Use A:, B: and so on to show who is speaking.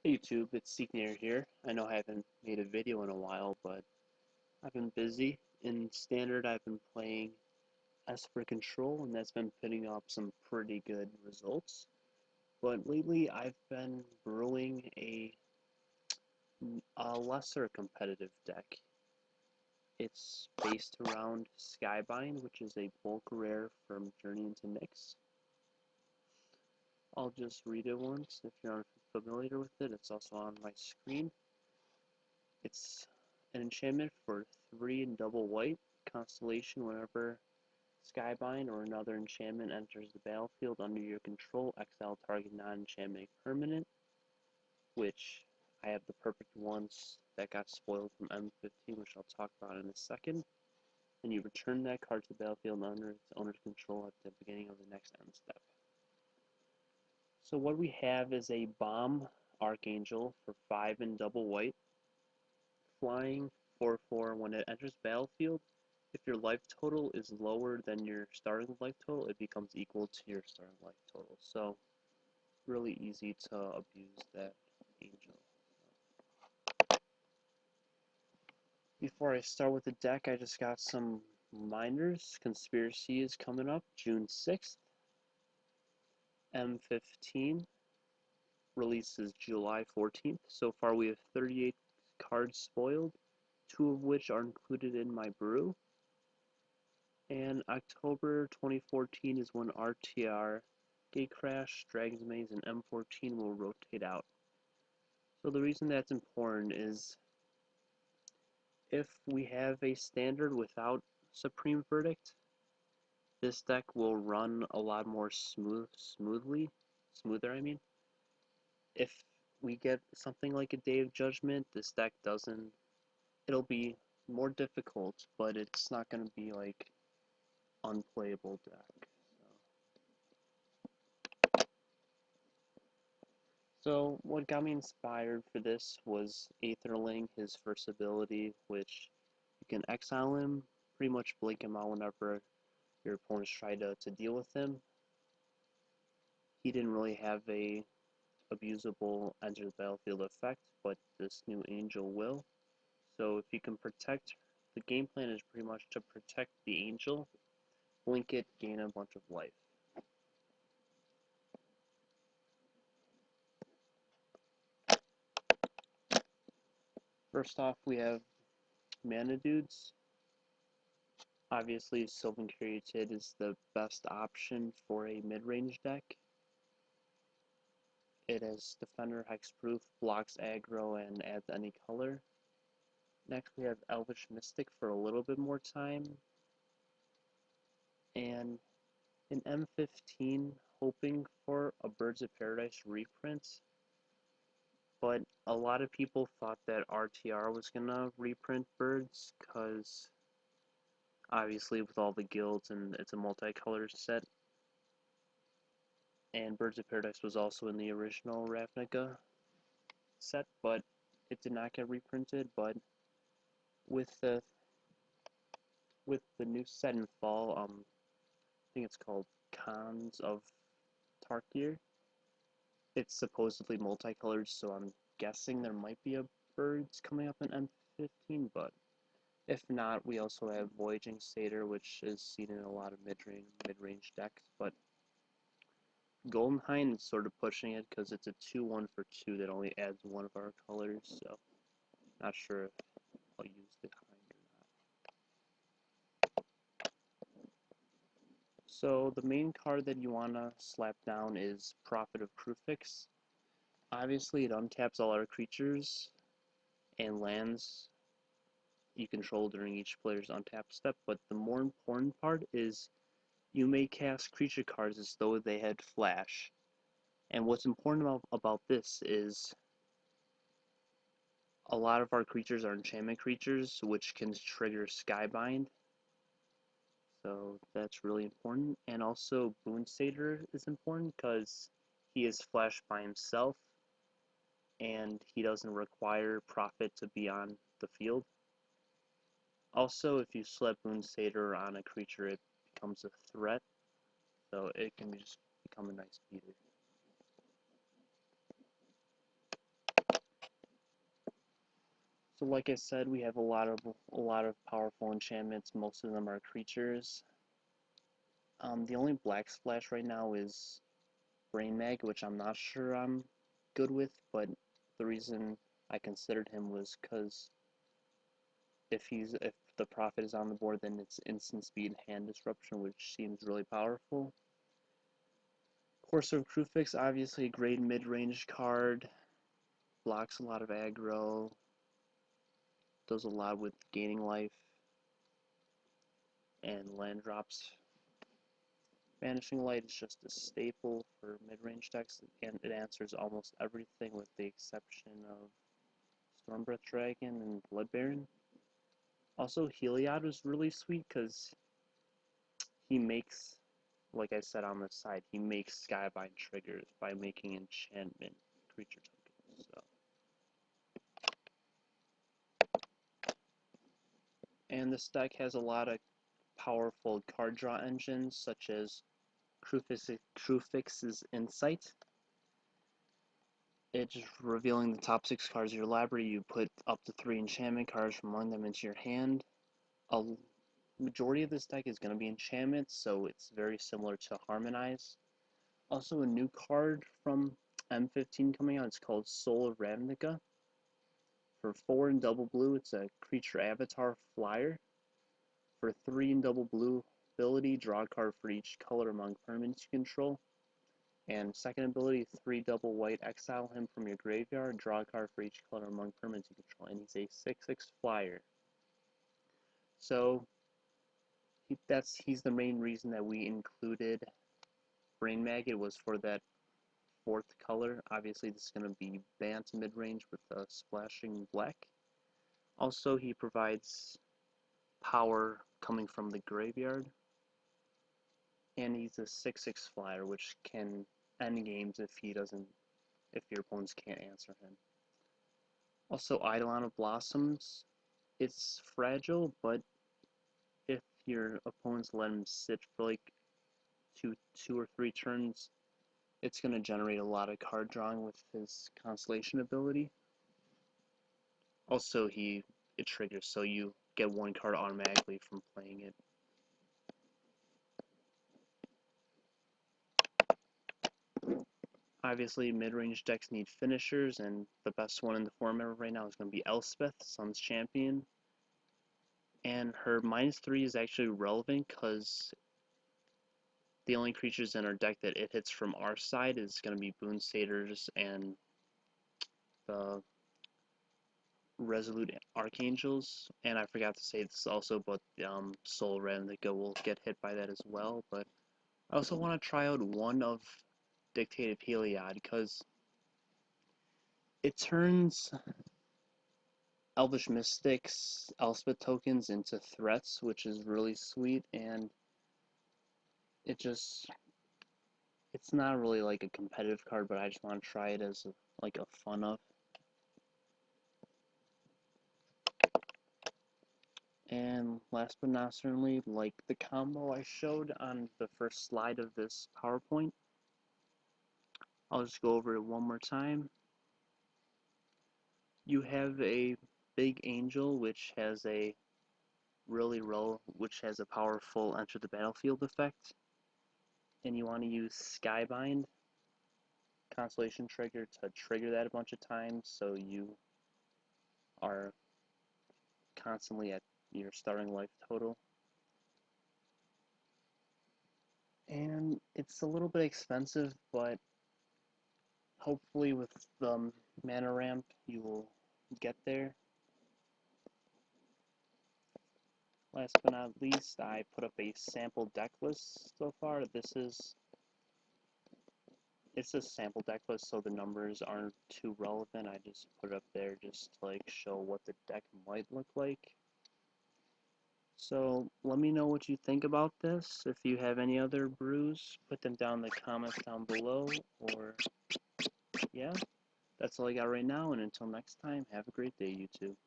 A: Hey YouTube, it's seeknayr here. I know I haven't made a video in a while, but I've been busy. In Standard, I've been playing Esper Control, and that's been putting up some pretty good results. But lately, I've been brewing a lesser competitive deck. It's based around Skybind, which is a bulk rare from Journey into Nyx. I'll just read it once if you're unfamiliar with it. It's also on my screen. It's an enchantment for 3 and double white. Constellation, whenever Skybind or another enchantment enters the battlefield under your control, exile target non-enchantment permanent, which I have the perfect ones that got spoiled from M15, which I'll talk about in a second. And you return that card to the battlefield under its owner's control at the beginning of the next end step. So what we have is a Bomb Archangel for 5 and double white. Flying 4/4. When it enters battlefield, if your life total is lower than your starting life total, it becomes equal to your starting life total. So really easy to abuse that angel. Before I start with the deck, I just got some reminders. Conspiracy is coming up June 6th. M15 releases July 14th. So far we have 38 cards spoiled, 2 of which are included in my brew. And October 2014 is when RTR, Gatecrash, Dragon's Maze, and M14 will rotate out. So the reason that's important is if we have a standard without Supreme Verdict, this deck will run a lot more smoother. I mean, if we get something like a Day of Judgment, this deck doesn't. It'll be more difficult, but it's not going to be like unplayable deck. So what got me inspired for this was Aetherling, his first ability, which you can exile him, pretty much blink him out whenever your opponents try to deal with him. He didn't really have a abusable enter the battlefield effect, but this new angel will. So if you can protect, the game plan is pretty much to protect the angel, blink it, gain a bunch of life. First off, we have Mana Dudes. Obviously, Sylvan Caryatid is the best option for a mid-range deck. It has Defender, Hexproof, blocks aggro, and adds any color. Next, we have Elvish Mystic for a little bit more time. And in M15, hoping for a Birds of Paradise reprint. But a lot of people thought that RTR was going to reprint Birds, because obviously with all the guilds and it's a multicolor set. And Birds of Paradise was also in the original Ravnica set, but it did not get reprinted. But with the new set in fall, I think it's called Cons of Tarkir. It's supposedly multicolored, so I'm guessing there might be a Birds coming up in M15, but if not, we also have Voyaging Satyr, which is seen in a lot of mid-range decks, but Goldenhind is sort of pushing it because it's a 2/1 for 2 that only adds one of our colors, so not sure if I'll use the Hind or not. So the main card that you want to slap down is Prophet of Kruphix. Obviously it untaps all our creatures and lands you control during each player's untapped step, but the more important part is you may cast creature cards as though they had flash. And what's important about this is a lot of our creatures are enchantment creatures, which can trigger Skybind. So that's really important. And also Boon Satyr is important because he is flash by himself and he doesn't require Prophet to be on the field. Also, if you slap Boon Satyr on a creature, it becomes a threat, so it can just become a nice beater. So like I said, we have a lot of powerful enchantments. Most of them are creatures. The only black splash right now is Brain Mag, which I'm not sure I'm good with, but the reason I considered him was because if the Prophet is on the board, then it's instant speed hand disruption, which seems really powerful. Courser of Krufix, obviously a great mid-range card, blocks a lot of aggro, does a lot with gaining life and land drops. Vanishing Light is just a staple for mid-range decks, and it answers almost everything with the exception of Stormbreath Dragon and Blood Baron. Also, Heliod was really sweet because he makes, like I said on the side, he makes Skybind triggers by making enchantment creature tokens. So. And this deck has a lot of powerful card draw engines, such as Krufix's Insight. It's revealing the top 6 cards of your library. You put up to 3 enchantment cards from among them into your hand. A majority of this deck is going to be enchantments, so it's very similar to Harmonize. Also, a new card from M15 coming out. It's called Soul of Ravnica. For 4 and double blue, it's a creature avatar flyer. For 3 and double blue ability, draw a card for each color among permanents you control. And second ability, 3 double white, exile him from your graveyard, draw a card for each color among permanents you control, and he's a 6/6 flyer. So he's the main reason that we included Brain Maggot, was for that 4th color. Obviously this is going to be banned to mid-range with splashing black. Also, he provides power coming from the graveyard, and he's a 6/6 flyer, which can end games if your opponents can't answer him. Also, Eidolon of Blossoms, it's fragile, but if your opponents let him sit for like two or three turns, it's going to generate a lot of card drawing with his Constellation ability. Also, it triggers, so you get 1 card automatically from playing it. Obviously, mid-range decks need finishers, and the best one in the format right now is going to be Elspeth, Sun's Champion. And her -3 is actually relevant because the only creatures in our deck that it hits from our side is going to be Boon Satyrs and the Resolute Archangels. And I forgot to say this also, but Soul Ravnica will get hit by that as well. But I also want to try out one of Dictative Heliod, because it turns Elvish Mystics, Elspeth tokens into threats, which is really sweet, and it's not really like a competitive card, but I just want to try it as like a fun of. And last but not certainly, like the combo I showed on the first slide of this PowerPoint, I'll just go over it one more time. You have a big angel which has a powerful enter the battlefield effect, and you want to use Skybind Constellation trigger to trigger that a bunch of times, so you are constantly at your starting life total. And it's a little bit expensive, but hopefully with the mana ramp you will get there. Last but not least, I put up a sample deck list so far. It's a sample deck list, so the numbers aren't too relevant. I just put it up there just to like show what the deck might look like. So let me know what you think about this. If you have any other brews, put them down in the comments down below. Or yeah, that's all I got right now, and until next time, have a great day, YouTube.